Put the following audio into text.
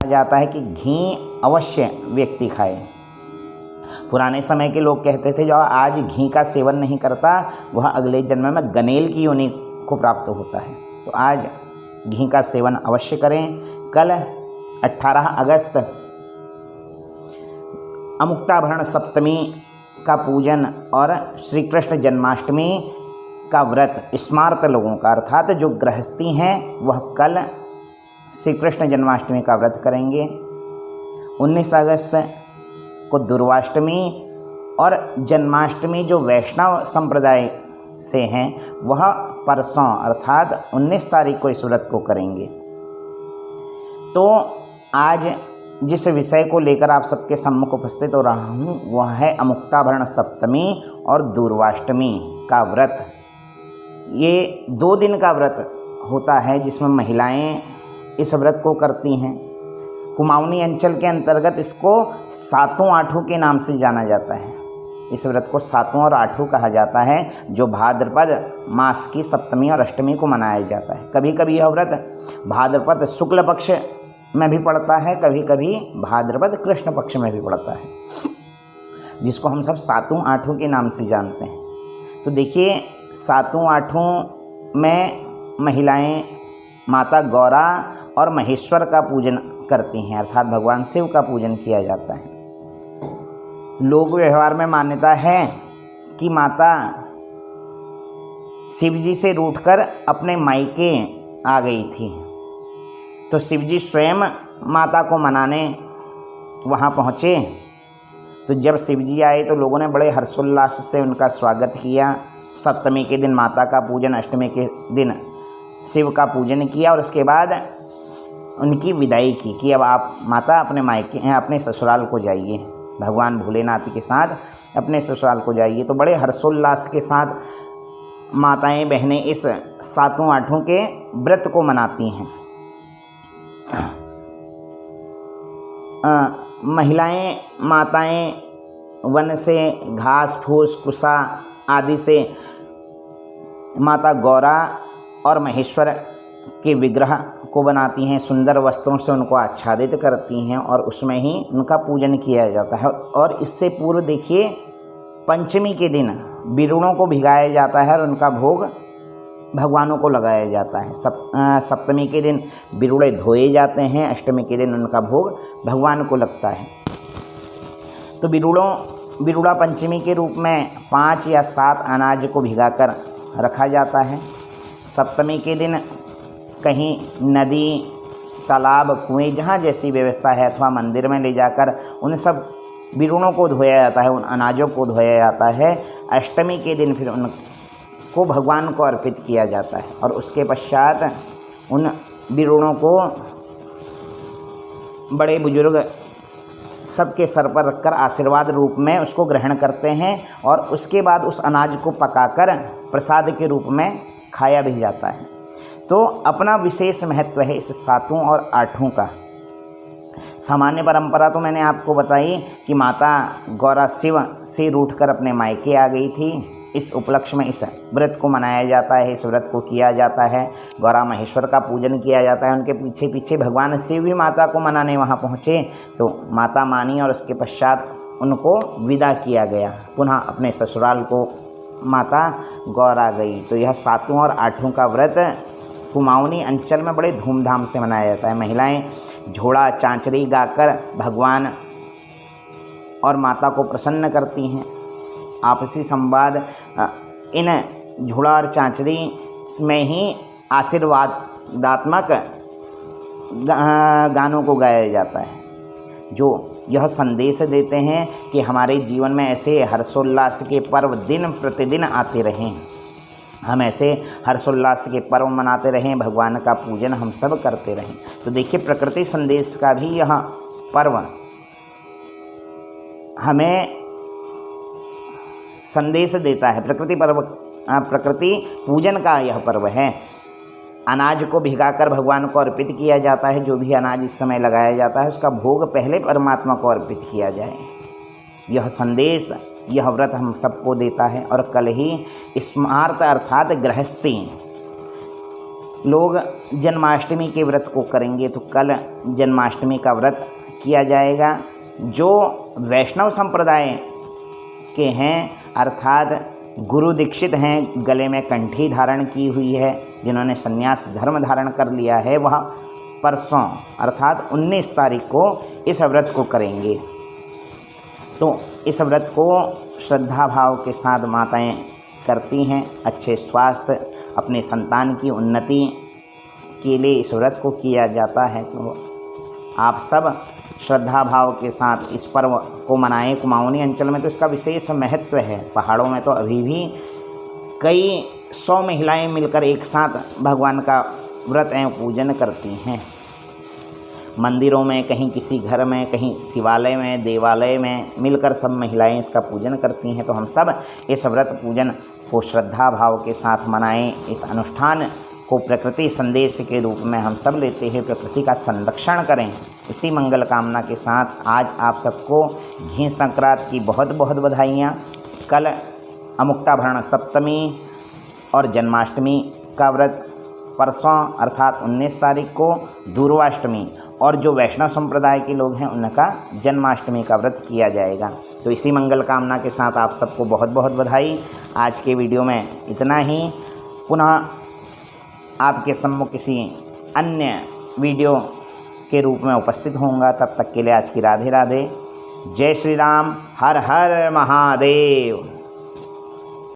जाता है कि घी अवश्य व्यक्ति खाए। पुराने समय के लोग कहते थे जो आज घी का सेवन नहीं करता वह अगले जन्म में गनेल की योनि को प्राप्त होता है। तो आज घी का सेवन अवश्य करें। कल 18 अगस्त अमुक्ताभरण सप्तमी का पूजन और श्री कृष्ण जन्माष्टमी का व्रत स्मार्त लोगों का, अर्थात जो गृहस्थी हैं वह कल श्री कृष्ण जन्माष्टमी का व्रत करेंगे। 19 अगस्त को दुर्वाष्टमी और जन्माष्टमी जो वैष्णव संप्रदाय से हैं वह परसों अर्थात 19 तारीख को इस व्रत को करेंगे। तो आज जिस विषय को लेकर आप सबके सम्मुख उपस्थित हो रहा हूँ वह है अमुक्ताभरण सप्तमी और दुर्वाष्टमी का व्रत। ये 2 दिन का व्रत होता है जिसमें महिलाएं इस व्रत को करती हैं। कुमाऊनी अंचल के अंतर्गत इसको सातों आठों के नाम से जाना जाता है। इस व्रत को सातों और आठों कहा जाता है, जो भाद्रपद मास की सप्तमी और अष्टमी को मनाया जाता है। कभी कभी यह व्रत भाद्रपद शुक्ल पक्ष में भी पड़ता है, कभी कभी भाद्रपद कृष्ण पक्ष में भी पड़ता है, जिसको हम सब सातों आठों के नाम से जानते हैं। तो देखिए, सातों आठों में महिलाएं माता गौरा और महेश्वर का पूजन करती हैं, अर्थात भगवान शिव का पूजन किया जाता है। लोक व्यवहार में मान्यता है कि माता शिव जी से रूठकर अपने मायके आ गई थी, तो शिव जी स्वयं माता को मनाने वहाँ पहुँचे। तो जब शिव जी आए तो लोगों ने बड़े हर्षोल्लास से उनका स्वागत किया। सप्तमी के दिन माता का पूजन, अष्टमी के दिन शिव का पूजन किया और उसके बाद उनकी विदाई की कि अब आप माता अपने मायके अपने ससुराल को जाइए, भगवान भोलेनाथ के साथ अपने ससुराल को जाइए। तो बड़े हर्षोल्लास के साथ माताएं बहनें इस सातों आठों के व्रत को मनाती हैं। महिलाएं माताएं वन से घास फूस कुसा आदि से माता गौरा और महेश्वर के विग्रह को बनाती हैं, सुंदर वस्त्रों से उनको आच्छादित करती हैं और उसमें ही उनका पूजन किया जाता है। और इससे पूर्व देखिए, पंचमी के दिन बिरुड़ों को भिगाया जाता है और उनका भोग भगवानों को लगाया जाता है। सप्तमी के दिन बिरुड़े धोए जाते हैं, अष्टमी के दिन उनका भोग भगवान को लगता है। तो बिरुड़ा पंचमी के रूप में 5 या 7 अनाज को भिगाकर रखा जाता है। सप्तमी के दिन कहीं नदी, तालाब, कुएं जहाँ जैसी व्यवस्था है अथवा मंदिर में ले जाकर उन सब बिरुड़ों को धोया जाता है, उन अनाजों को धोया जाता है। अष्टमी के दिन फिर उनको भगवान को अर्पित किया जाता है और उसके पश्चात उन बिरुड़ों को बड़े बुजुर्ग सबके सर पर रखकर आशीर्वाद रूप में उसको ग्रहण करते हैं और उसके बाद उस अनाज को पकाकर प्रसाद के रूप में खाया भी जाता है। तो अपना विशेष महत्व है इस सातों और आठों का। सामान्य परंपरा तो मैंने आपको बताई कि माता गौरा शिव से रूठकर अपने मायके आ गई थी। इस उपलक्ष्य में इस व्रत को मनाया जाता है, इस व्रत को किया जाता है। गौरा महेश्वर का पूजन किया जाता है। उनके पीछे पीछे भगवान शिव भी माता को मनाने वहाँ पहुँचे, तो माता मानी और उसके पश्चात उनको विदा किया गया। पुनः अपने ससुराल को माता गौरा गई। तो यह सातों और आठों का व्रत कुमाऊनी अंचल में बड़े धूमधाम से मनाया जाता है। महिलाएं झोड़ा चांचरी गाकर भगवान और माता को प्रसन्न करती हैं। आपसी संवाद इन झोड़ा और चांचरी में ही आशीर्वादात्मक गानों को गाया जाता है, जो यह संदेश देते हैं कि हमारे जीवन में ऐसे हर्षोल्लास के पर्व दिन प्रतिदिन आते रहें, हम ऐसे हर्षोल्लास के पर्व मनाते रहें, भगवान का पूजन हम सब करते रहें। तो देखिए, प्रकृति संदेश का भी यह पर्व हमें संदेश देता है। प्रकृति पूजन का यह पर्व है। अनाज को भिगाकर भगवान को अर्पित किया जाता है। जो भी अनाज इस समय लगाया जाता है उसका भोग पहले परमात्मा को अर्पित किया जाए। यह संदेश, यह व्रत हम सबको देता है। और कल ही स्मार्त अर्थात गृहस्थी लोग जन्माष्टमी के व्रत को करेंगे तो कल जन्माष्टमी का व्रत किया जाएगा। जो वैष्णव संप्रदाय के हैं अर्थात गुरु दीक्षित हैं, गले में कंठी धारण की हुई है, जिन्होंने संन्यास धर्म धारण कर लिया है, वह परसों अर्थात 19 तारीख को इस व्रत को करेंगे। तो इस व्रत को श्रद्धा भाव के साथ माताएं करती हैं। अच्छे स्वास्थ्य, अपने संतान की उन्नति के लिए इस व्रत को किया जाता है। तो आप सब श्रद्धा भाव के साथ इस पर्व को मनाएं। कुमाऊनी अंचल में तो इसका विशेष महत्व है। पहाड़ों में तो अभी भी कई 100 महिलाएं मिलकर एक साथ भगवान का व्रत एवं पूजन करती हैं। मंदिरों में, कहीं किसी घर में, कहीं शिवालय में, देवालय में मिलकर सब महिलाएं इसका पूजन करती हैं। तो हम सब इस व्रत पूजन को श्रद्धा भाव के साथ मनाएं। इस अनुष्ठान को प्रकृति संदेश के रूप में हम सब लेते हैं। प्रकृति का संरक्षण करें। इसी मंगल कामना के साथ आज आप सबको घी संक्रांत की बहुत बहुत बधाइयाँ। कल अमुक्ताभरण सप्तमी और जन्माष्टमी का व्रत, परसों अर्थात 19 तारीख को दूर्वाष्टमी, और जो वैष्णव संप्रदाय के लोग हैं उनका जन्माष्टमी का व्रत किया जाएगा। तो इसी मंगल कामना के साथ आप सबको बहुत बहुत बधाई। आज के वीडियो में इतना ही। पुनः आपके सम्मुख किसी अन्य वीडियो के रूप में उपस्थित होऊंगा। तब तक के लिए आज की राधे राधे। जय श्री राम। हर हर महादेव।